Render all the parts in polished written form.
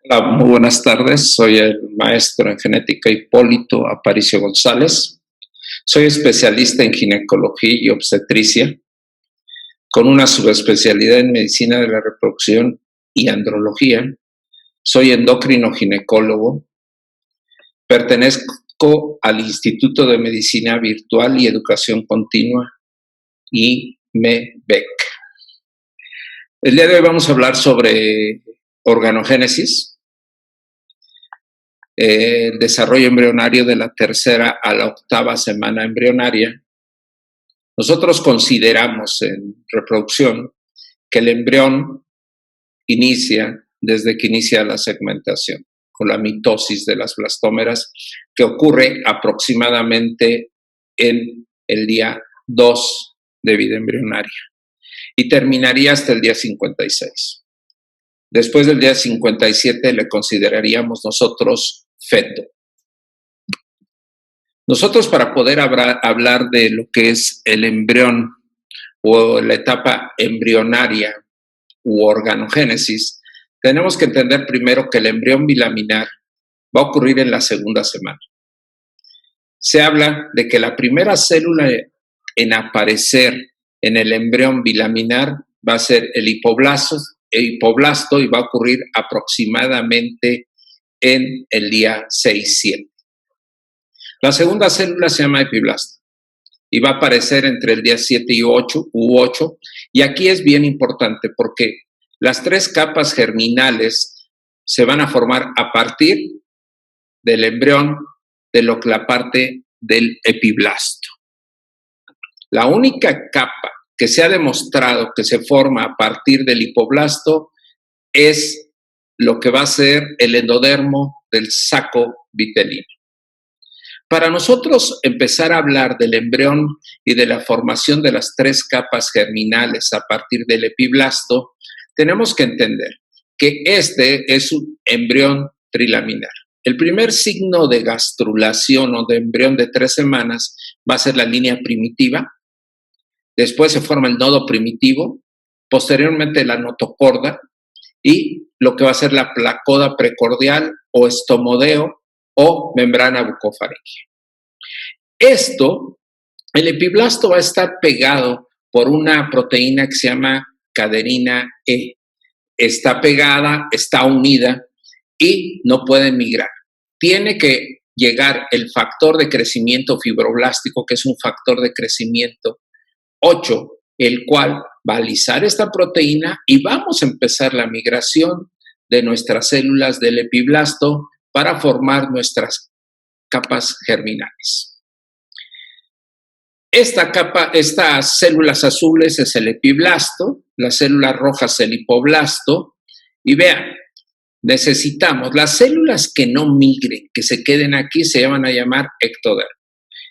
Hola, muy buenas tardes. Soy el maestro en genética Hipólito Aparicio González. Soy especialista en ginecología y obstetricia, con una subespecialidad en medicina de la reproducción y andrología. Soy endocrino ginecólogo. Pertenezco al Instituto de Medicina Virtual y Educación Continua, IMEVEC. El día de hoy vamos a hablar sobre organogénesis, el desarrollo embrionario de la tercera a la octava semana embrionaria. Nosotros consideramos en reproducción que el embrión inicia desde que inicia la segmentación, con la mitosis de las blastómeras, que ocurre aproximadamente en el día 2 de vida embrionaria y terminaría hasta el día 56. Después del día 57 le consideraríamos nosotros feto. Nosotros, para poder hablar de lo que es el embrión o la etapa embrionaria u organogénesis, tenemos que entender primero que el embrión bilaminar va a ocurrir en la segunda semana. Se habla de que la primera célula en aparecer en el embrión bilaminar va a ser el hipoblasto y va a ocurrir aproximadamente en el día 6-7. La segunda célula se llama epiblasto y va a aparecer entre el día 7 y 8, y aquí es bien importante porque las tres capas germinales se van a formar a partir del embrión de la parte del epiblasto. La única capa que se ha demostrado que se forma a partir del hipoblasto es lo que va a ser el endodermo del saco vitelino. Para nosotros empezar a hablar del embrión y de la formación de las tres capas germinales a partir del epiblasto, tenemos que entender que este es un embrión trilaminar. El primer signo de gastrulación o de embrión de 3 semanas va a ser la línea primitiva. Después se forma el nodo primitivo, posteriormente la notocorda y lo que va a ser la placoda precordial o estomodeo o membrana bucofaringea. El epiblasto va a estar pegado por una proteína que se llama caderina E. Está pegada, está unida y no puede migrar. Tiene que llegar el factor de crecimiento fibroblástico, que es un factor de crecimiento 8, el cual va a lisar esta proteína y vamos a empezar la migración de nuestras células del epiblasto para formar nuestras capas germinales. Estas células azules es el epiblasto, las células rojas el hipoblasto, y vean, necesitamos las células que no migren, que se queden aquí, se van a llamar ectodermo.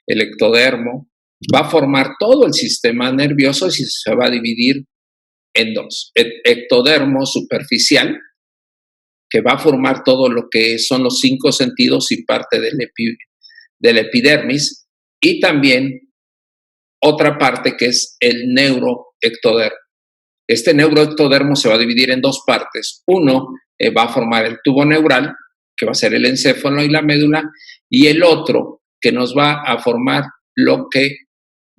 El ectodermo va a formar todo el sistema nervioso y se va a dividir en dos. El ectodermo superficial, que va a formar todo lo que son los 5 sentidos y parte del epidermis, y también otra parte que es el neuroectodermo. Este neuroectodermo se va a dividir en dos partes. Uno va a formar el tubo neural, que va a ser el encéfalo y la médula, y el otro que nos va a formar lo que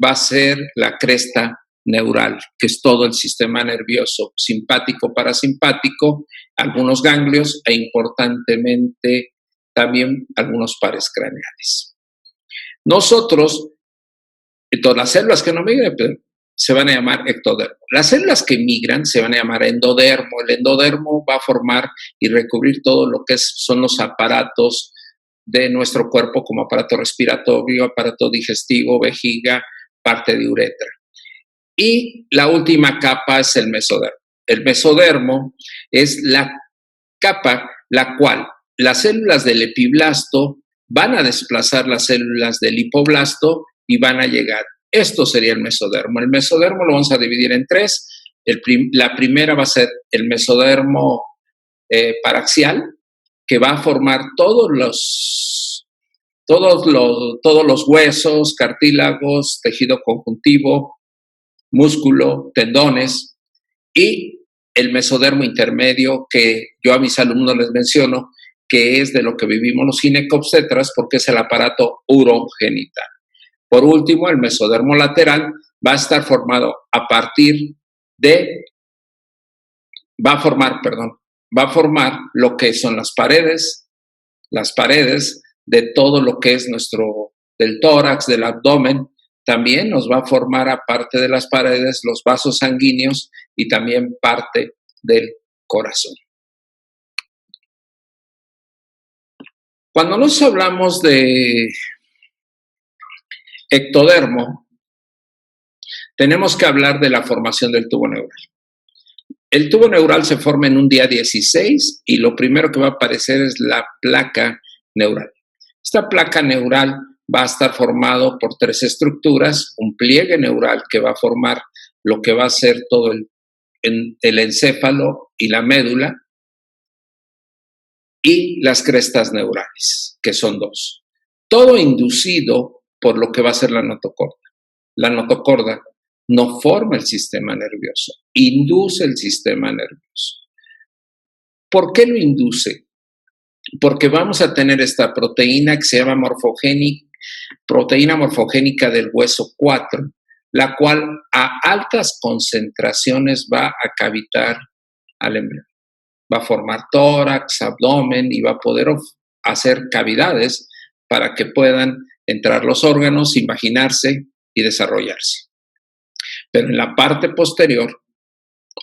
va a ser la cresta neural, que es todo el sistema nervioso simpático, parasimpático, algunos ganglios e importantemente también algunos pares craneales. Entonces, las células que no migran se van a llamar ectodermo. Las células que migran se van a llamar endodermo. El endodermo va a formar y recubrir todo lo que son los aparatos de nuestro cuerpo, como aparato respiratorio, aparato digestivo, vejiga, parte de uretra. Y la última capa es el mesodermo. El mesodermo es la capa la cual las células del epiblasto van a desplazar las células del hipoblasto y van a llegar. Esto sería el mesodermo. El mesodermo lo vamos a dividir en 3. La primera va a ser el mesodermo paraxial, que va a formar todos los huesos, cartílagos, tejido conjuntivo, músculo, tendones, y el mesodermo intermedio, que yo a mis alumnos les menciono, que es de lo que vivimos los ginecobstetras, porque es el aparato urogenital. Por último, el mesodermo lateral va a estar formado a partir de, va a formar lo que son las paredes de todo lo que es del tórax, del abdomen. También nos va a formar, aparte de las paredes, los vasos sanguíneos y también parte del corazón. Cuando nos hablamos de ectodermo, tenemos que hablar de la formación del tubo neural. El tubo neural se forma en un día 16 y lo primero que va a aparecer es la placa neural. Esta placa neural va a estar formado por 3 estructuras: un pliegue neural que va a formar lo que va a ser todo el encéfalo y la médula, y las crestas neurales, que son 2. Todo inducido por lo que va a ser la notocorda. La notocorda no forma el sistema nervioso, induce el sistema nervioso. ¿Por qué lo induce? Porque vamos a tener esta proteína que se llama proteína morfogénica del hueso 4, la cual a altas concentraciones va a cavitar al embrión. Va a formar tórax, abdomen y va a poder hacer cavidades para que puedan entrar los órganos, imaginarse y desarrollarse. Pero en la parte posterior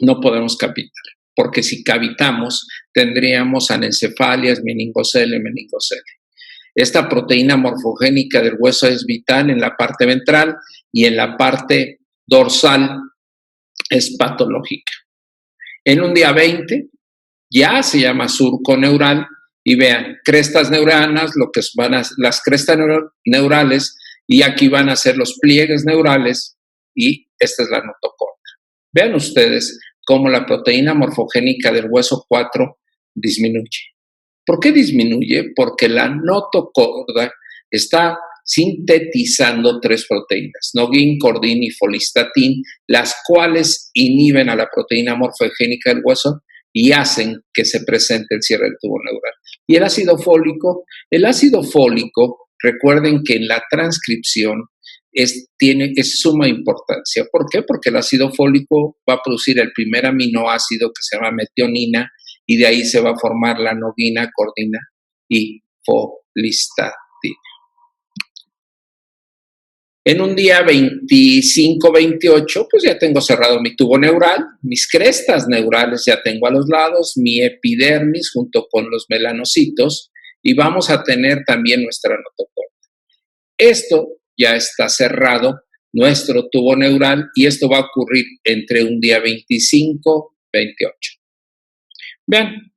no podemos cavitar, porque si cavitamos tendríamos anencefalias, meningocele. Esta proteína morfogénica del hueso es vital en la parte ventral y en la parte dorsal es patológica. En un día 20 ya se llama surco neural y vean, crestas neuranas, lo que van a las crestas neurales, y aquí van a ser los pliegues neurales y esta es la notocorda. Vean ustedes cómo la proteína morfogénica del hueso 4 disminuye. ¿Por qué disminuye? Porque la notocorda está sintetizando 3 proteínas, noguín, cordín y folistatín, las cuales inhiben a la proteína morfogénica del hueso y hacen que se presente el cierre del tubo neural. Y el ácido fólico, recuerden que en la transcripción es suma importancia. ¿Por qué? Porque el ácido fólico va a producir el primer aminoácido que se llama metionina y de ahí se va a formar la noguina, cordina y folistatina. En un día 25-28, pues ya tengo cerrado mi tubo neural, mis crestas neurales ya tengo a los lados, mi epidermis junto con los melanocitos y vamos a tener también nuestra notocorda. Esto ya está cerrado, nuestro tubo neural, y esto va a ocurrir entre un día 25-28. Vean,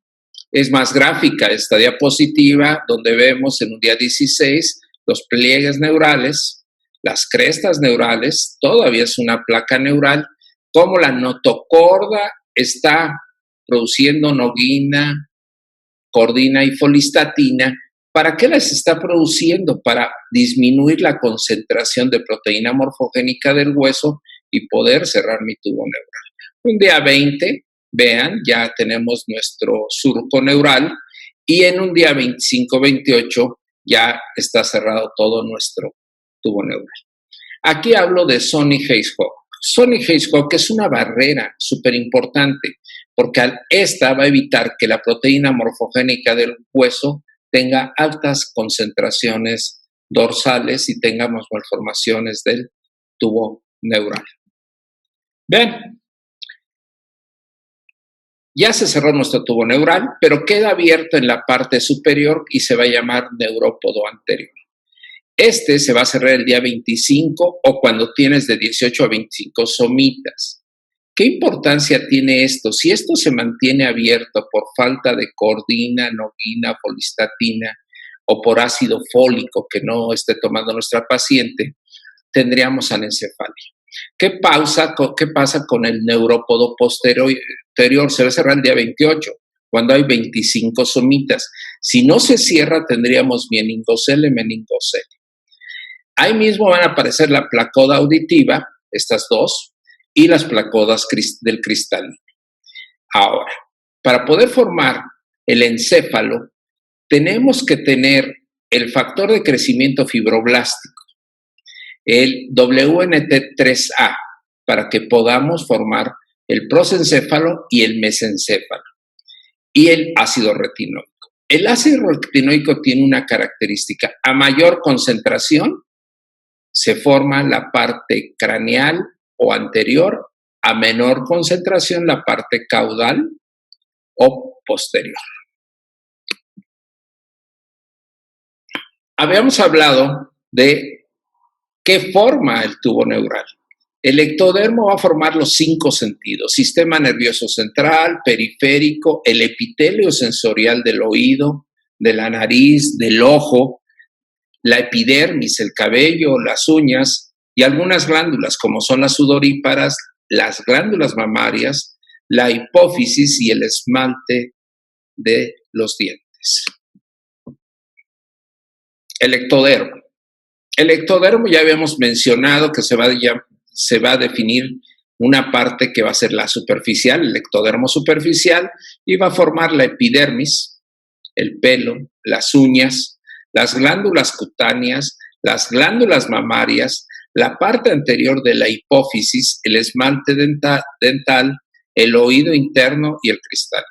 es más gráfica esta diapositiva donde vemos en un día 16 los pliegues neurales, las crestas neurales, todavía es una placa neural, como la notocorda está produciendo noguina, cordina y folistatina. ¿Para qué las está produciendo? Para disminuir la concentración de proteína morfogénica del hueso y poder cerrar mi tubo neural. Un día 20, vean, ya tenemos nuestro surco neural y en un día 25-28 ya está cerrado todo nuestro tubo neural. Aquí hablo de Sony-Heyshog. Sony-Heyshog es una barrera súper importante porque esta va a evitar que la proteína morfogénica del hueso tenga altas concentraciones dorsales y tengamos malformaciones del tubo neural. Vean, ya se cerró nuestro tubo neural, pero queda abierto en la parte superior y se va a llamar neurópodo anterior. Este se va a cerrar el día 25 o cuando tienes de 18 a 25 somitas. ¿Qué importancia tiene esto? Si esto se mantiene abierto por falta de cordina, noguina, folistatina o por ácido fólico que no esté tomando nuestra paciente, tendríamos anencefalia. ¿Qué pasa con el neurópodo posterior? Se va a cerrar el día 28, cuando hay 25 somitas. Si no se cierra, tendríamos meningocele. Ahí mismo van a aparecer la placoda auditiva, estas 2, y las placodas del cristalino. Ahora, para poder formar el encéfalo, tenemos que tener el factor de crecimiento fibroblástico, el WNT3A, para que podamos formar el prosencéfalo y el mesencéfalo, y el ácido retinoico. El ácido retinoico tiene una característica: a mayor concentración se forma la parte craneal o anterior, a menor concentración la parte caudal o posterior. Habíamos hablado de qué forma el tubo neural. El ectodermo va a formar los 5 sentidos: sistema nervioso central, periférico, el epitelio sensorial del oído, de la nariz, del ojo, la epidermis, el cabello, las uñas y algunas glándulas como son las sudoríparas, las glándulas mamarias, la hipófisis y el esmalte de los dientes. El ectodermo. El ectodermo ya habíamos mencionado que se va a definir una parte que va a ser la superficial, el ectodermo superficial, y va a formar la epidermis, el pelo, las uñas, las glándulas cutáneas, las glándulas mamarias, la parte anterior de la hipófisis, el esmalte dental, el oído interno y el cristal.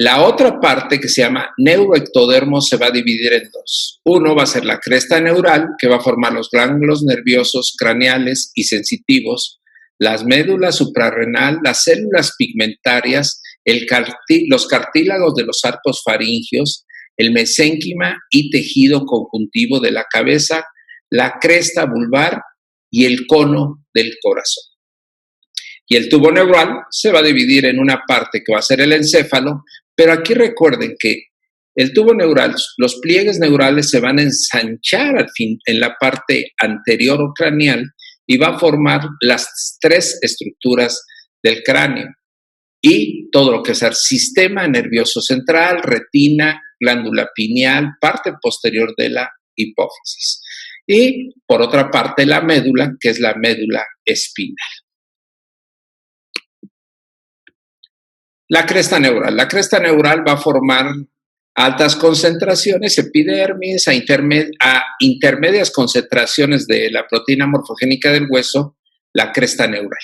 La otra parte, que se llama neuroectodermo, se va a dividir en 2. Uno va a ser la cresta neural, que va a formar los ganglios nerviosos craneales y sensitivos, las médulas suprarrenal, las células pigmentarias, los cartílagos de los arcos faringios, el mesénquima y tejido conjuntivo de la cabeza, la cresta vulvar y el cono del corazón. Y el tubo neural se va a dividir en una parte que va a ser el encéfalo, pero aquí recuerden que el tubo neural, los pliegues neurales se van a ensanchar al fin en la parte anterior o craneal y va a formar las 3 estructuras del cráneo y todo lo que es el sistema nervioso central, retina, glándula pineal, parte posterior de la hipófisis. Y por otra parte la médula, que es la médula espinal. La cresta neural. La cresta neural va a formar altas concentraciones, epidermis, a intermedias concentraciones de la proteína morfogénica del hueso, la cresta neural.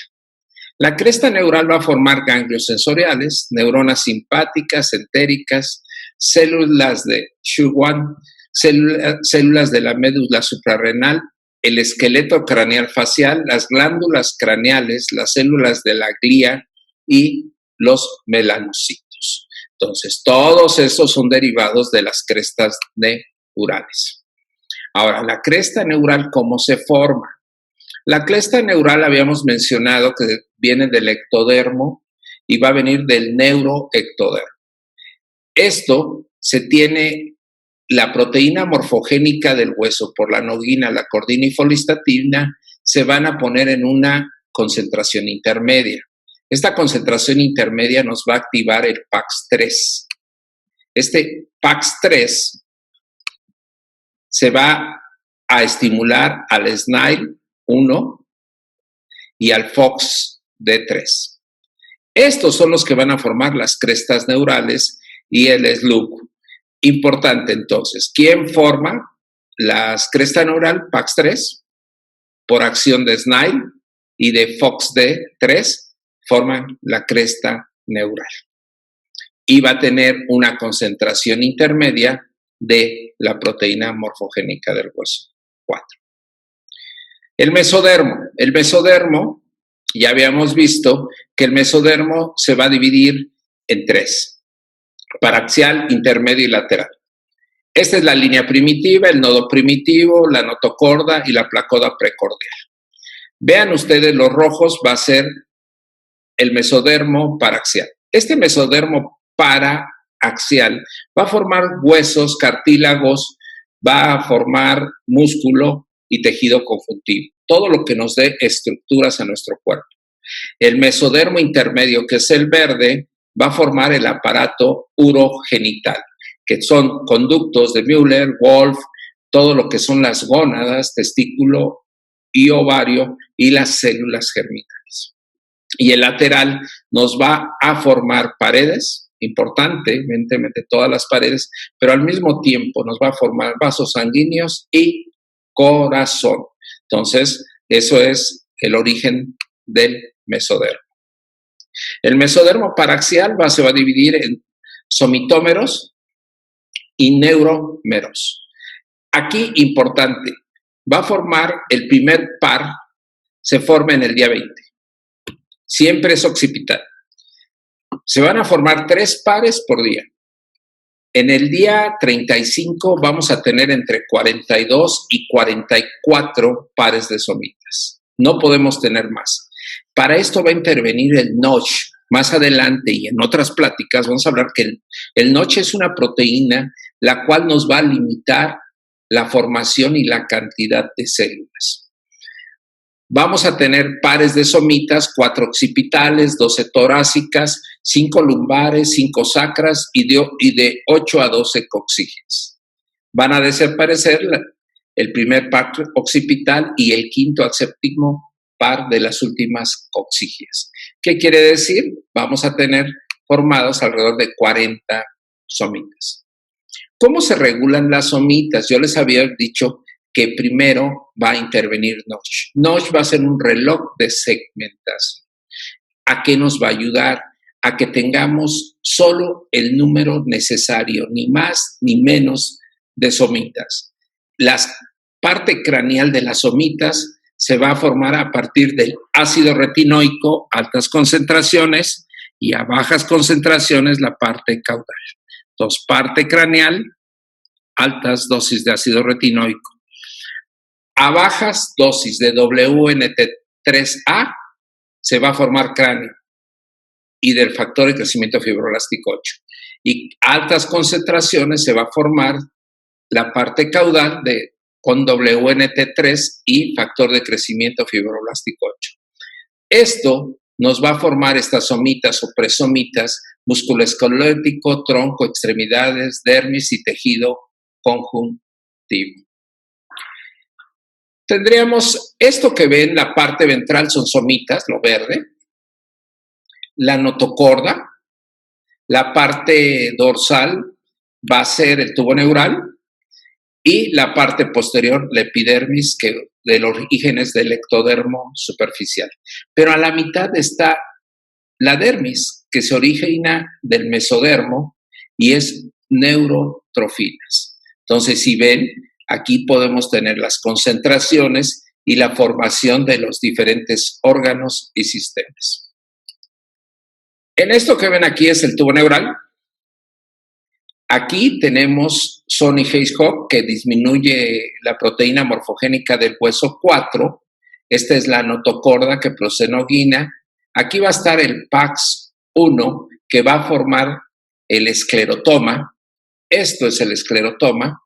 La cresta neural va a formar ganglios sensoriales, neuronas simpáticas, entéricas, células de Schwann, células de la médula suprarrenal, el esqueleto craneal facial, las glándulas craneales, las células de la glía y los melanocitos. Entonces, todos estos son derivados de las crestas neurales. Ahora, la cresta neural, ¿cómo se forma? La cresta neural habíamos mencionado que viene del ectodermo y va a venir del neuroectodermo. Esto se tiene la proteína morfogénica del hueso por la noguina, la cordina y folistatina, se van a poner en una concentración intermedia. Esta concentración intermedia nos va a activar el PAX3. Este PAX3 se va a estimular al SNIL1 y al FOXD3. Estos son los que van a formar las crestas neurales y el SLUC. Importante entonces, ¿quién forma las crestas neural PAX3? Por acción de SNIL y de FOXD3 forman la cresta neural. Y va a tener una concentración intermedia de la proteína morfogénica del hueso 4. El mesodermo. El mesodermo, ya habíamos visto que el mesodermo se va a dividir en 3: paraxial, intermedio y lateral. Esta es la línea primitiva, el nodo primitivo, la notocorda y la placoda precordial. Vean ustedes, los rojos va a ser el mesodermo paraxial. Este mesodermo paraxial va a formar huesos, cartílagos, va a formar músculo y tejido conjuntivo, todo lo que nos dé estructuras a nuestro cuerpo. El mesodermo intermedio, que es el verde, va a formar el aparato urogenital, que son conductos de Müller, Wolf, todo lo que son las gónadas, testículo y ovario y las células germinales. y el lateral nos va a formar paredes, importantemente todas las paredes, pero al mismo tiempo nos va a formar vasos sanguíneos y corazón. Entonces, eso es el origen del mesodermo. El mesodermo paraxial se va a dividir en somitómeros y neurómeros. Aquí, importante, va a formar el primer par, se forma en el día 20. Siempre es occipital. Se van a formar 3 pares por día. En el día 35 vamos a tener entre 42 y 44 pares de somitas. No podemos tener más. Para esto va a intervenir el Notch. Más adelante y en otras pláticas vamos a hablar que el Notch es una proteína la cual nos va a limitar la formación y la cantidad de células. Vamos a tener pares de somitas, 4 occipitales, 12 torácicas, 5 lumbares, 5 sacras y de 8 a 12 coxígenes. Van a desaparecer el primer par occipital y el quinto al séptimo par de las últimas coxígenes. ¿Qué quiere decir? Vamos a tener formados alrededor de 40 somitas. ¿Cómo se regulan las somitas? Yo les había dicho que primero va a intervenir Notch. Notch va a ser un reloj de segmentación. ¿A qué nos va a ayudar? A que tengamos solo el número necesario, ni más ni menos de somitas. La parte craneal de las somitas se va a formar a partir del ácido retinoico, altas concentraciones, y a bajas concentraciones la parte caudal. Entonces, parte craneal, altas dosis de ácido retinoico. A bajas dosis de WNT3A se va a formar cráneo y del factor de crecimiento fibroblástico 8. Y altas concentraciones se va a formar la parte caudal con WNT3 y factor de crecimiento fibroblástico 8. Esto nos va a formar estas somitas o presomitas, músculo esquelético, tronco, extremidades, dermis y tejido conjuntivo. Tendríamos esto que ven, la parte ventral son somitas, lo verde, la notocorda, la parte dorsal va a ser el tubo neural y la parte posterior, la epidermis, que de los orígenes del ectodermo superficial. Pero a la mitad está la dermis, que se origina del mesodermo y es neurotrofinas. Entonces, si ven, aquí podemos tener las concentraciones y la formación de los diferentes órganos y sistemas. En esto que ven aquí es el tubo neural. Aquí tenemos Sonny Hayes-Hawk, que disminuye la proteína morfogénica del hueso 4. Esta es la notocorda que prosenoguina. Aquí va a estar el PAX1, que va a formar el esclerotoma. Esto es el esclerotoma.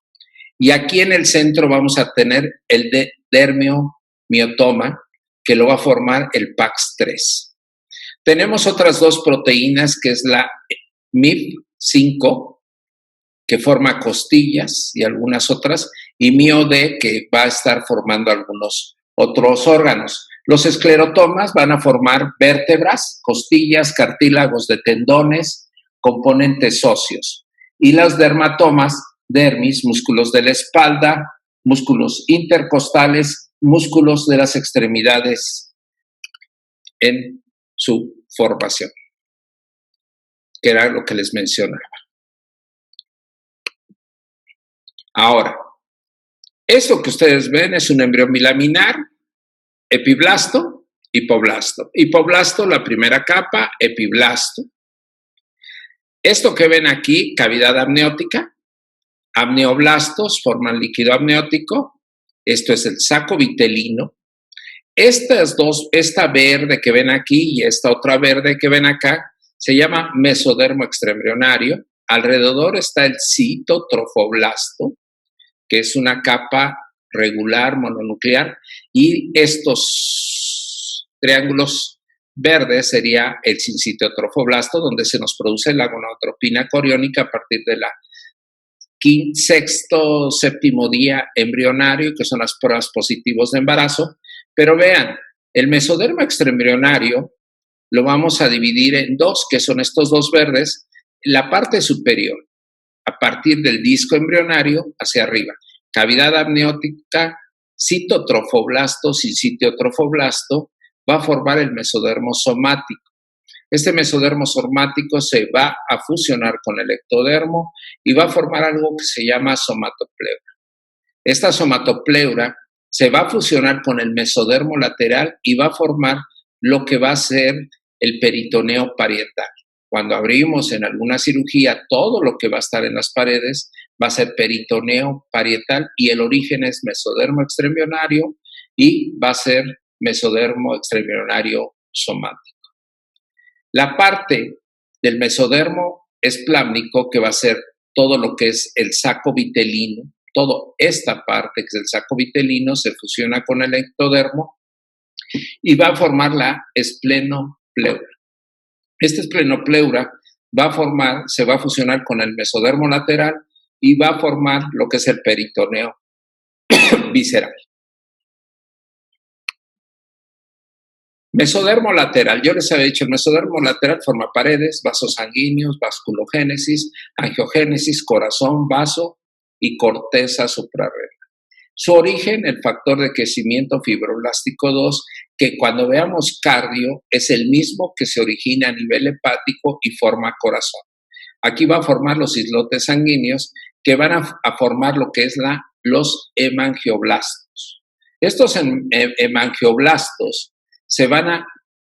Y aquí en el centro vamos a tener el dermiomiotoma, que lo va a formar el PAX3. Tenemos otras 2 proteínas, que es la MIP5, que forma costillas y algunas otras, y MIO-D, que va a estar formando algunos otros órganos. Los esclerotomas van a formar vértebras, costillas, cartílagos de tendones, componentes óseos. Y las dermatomas, dermis, músculos de la espalda, músculos intercostales, músculos de las extremidades en su formación, que era lo que les mencionaba. Ahora, esto que ustedes ven es un embrión bilaminar, epiblasto, hipoblasto. Hipoblasto, la primera capa, epiblasto. Esto que ven aquí, cavidad amniótica, amnioblastos forman líquido amniótico. Esto es el saco vitelino. Estas 2, esta verde que ven aquí y esta otra verde que ven acá, se llama mesodermo extraembrionario. Alrededor está el citotrofoblasto, que es una capa regular mononuclear, y estos triángulos verdes sería el sincitotrofoblasto, donde se nos produce la gonadotropina coriónica a partir de la sexto, séptimo día embrionario, que son las pruebas positivas de embarazo. Pero vean, el mesodermo extraembrionario lo vamos a dividir en dos, que son estos dos verdes. La parte superior, a partir del disco embrionario hacia arriba, cavidad amniótica, citotrofoblasto, sin sitiotrofoblasto, va a formar el mesodermo somático. Este mesodermo somático se va a fusionar con el ectodermo y va a formar algo que se llama somatopleura. Esta somatopleura se va a fusionar con el mesodermo lateral y va a formar lo que va a ser el peritoneo parietal. Cuando abrimos en alguna cirugía, todo lo que va a estar en las paredes va a ser peritoneo parietal y el origen es mesodermo extraembrionario y va a ser mesodermo extraembrionario somático. La parte del mesodermo esplámnico, que va a ser todo lo que es el saco vitelino, toda esta parte que es el saco vitelino se fusiona con el ectodermo y va a formar la esplenopleura. Esta esplenopleura se va a fusionar con el mesodermo lateral y va a formar lo que es el peritoneo visceral. Mesodermo lateral, yo les había dicho, el mesodermo lateral forma paredes, vasos sanguíneos, vasculogénesis, angiogénesis, corazón, vaso y corteza suprarrenal. Su origen, el factor de crecimiento fibroblástico 2, que cuando veamos cardio es el mismo que se origina a nivel hepático y forma corazón. Aquí va a formar los islotes sanguíneos que van a formar lo que es los hemangioblastos. Estos hemangioblastos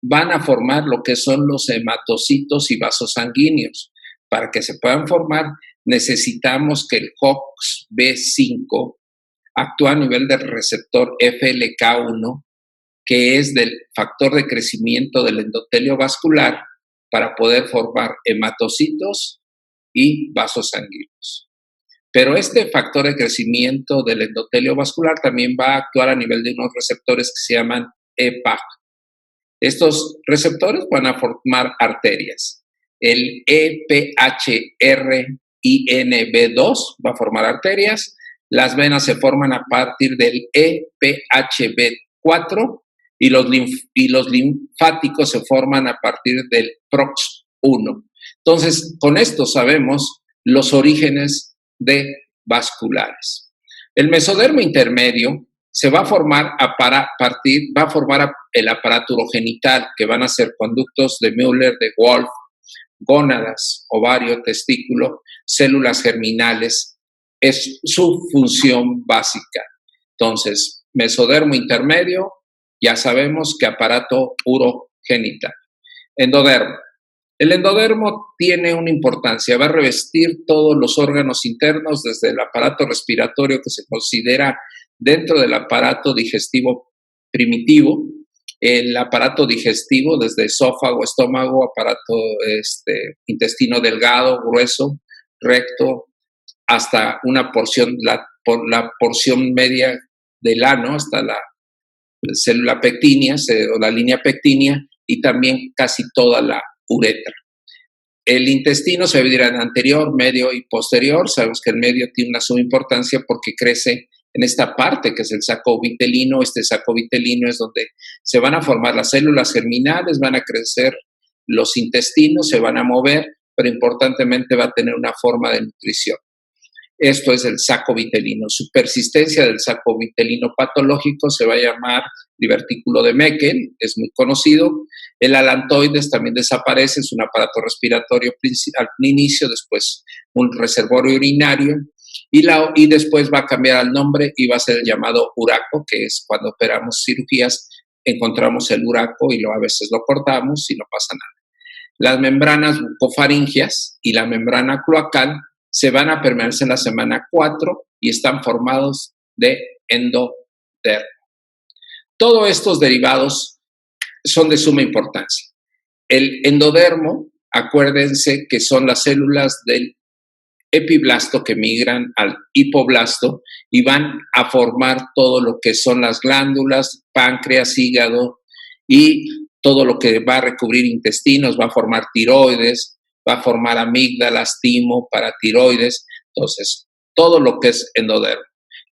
van a formar lo que son los hematocitos y vasos sanguíneos. Para que se puedan formar, necesitamos que el HOXB5 actúa a nivel del receptor FLK1, que es del factor de crecimiento del endotelio vascular, para poder formar hematocitos y vasos sanguíneos. Pero este factor de crecimiento del endotelio vascular también va a actuar a nivel de unos receptores que se llaman EPAG. Estos receptores van a formar arterias. El EPHRINB2 va a formar arterias. Las venas se forman a partir del EPHB4 y los linfáticos se forman a partir del PROX1. Entonces, con esto sabemos los orígenes de vasculares. El mesodermo intermedio se va a formar el aparato urogenital, que van a ser conductos de Müller, de Wolf, gónadas, ovario, testículo, células germinales. Es su función básica. Entonces, mesodermo intermedio, ya sabemos que aparato urogenital. Endodermo. El endodermo tiene una importancia, va a revestir todos los órganos internos, desde el aparato respiratorio, que se considera dentro del aparato digestivo primitivo, el aparato digestivo desde esófago, estómago, aparato intestino delgado, grueso, recto, hasta una porción, la porción media del ano, hasta la célula pectínea o la línea pectínea, y también casi toda la uretra. El intestino se dividirá en anterior, medio y posterior. Sabemos que el medio tiene una suma importancia porque crece en esta parte que es el saco vitelino. Este saco vitelino es donde se van a formar las células germinales, van a crecer los intestinos, se van a mover, pero importantemente va a tener una forma de nutrición. Esto es el saco vitelino. Su persistencia del saco vitelino patológico se va a llamar divertículo de Meckel, es muy conocido. El alantoides también desaparece, es un aparato respiratorio al inicio, después un reservorio urinario, y después va a cambiar el nombre y va a ser el llamado uraco, que es cuando operamos cirugías, encontramos el uraco y a veces lo cortamos y no pasa nada. Las membranas bucofaringias y la membrana cloacal se van a permanecer en la semana 4 y están formados de endodermo. Todos estos derivados son de suma importancia. El endodermo, acuérdense que son las células del epiblasto que migran al hipoblasto y van a formar todo lo que son las glándulas, páncreas, hígado y todo lo que va a recubrir intestinos, va a formar tiroides, va a formar amígdalas, timo, paratiroides. Entonces, todo lo que es endodermo.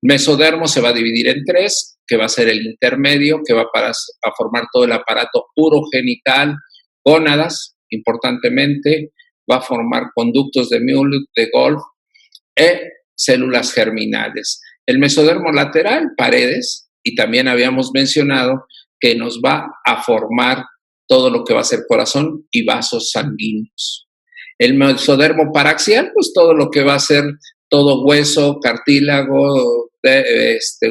Mesodermo se va a dividir en 3, que va a ser el intermedio, que va a formar todo el aparato urogenital, gónadas, importantemente, va a formar conductos de Muehl, de Golgi e células germinales. El mesodermo lateral, paredes, y también habíamos mencionado que nos va a formar todo lo que va a ser corazón y vasos sanguíneos. El mesodermo paraxial, pues todo lo que va a ser todo hueso, cartílago,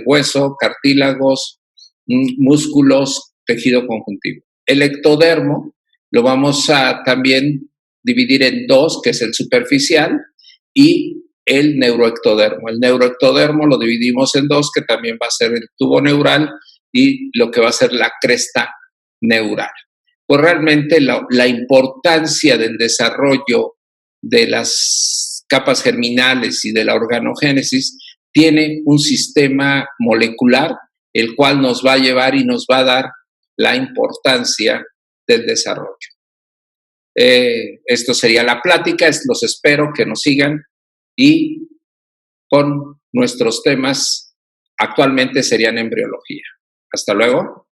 hueso, cartílagos, músculos, tejido conjuntivo. El ectodermo lo vamos a también dividir en dos, que es el superficial y el neuroectodermo. El neuroectodermo lo dividimos en dos, que también va a ser el tubo neural y lo que va a ser la cresta neural. Pues realmente la importancia del desarrollo de las capas germinales y de la organogénesis tiene un sistema molecular, el cual nos va a llevar y nos va a dar la importancia del desarrollo. Esto sería la plática, los espero que nos sigan y con nuestros temas actualmente serían embriología. Hasta luego.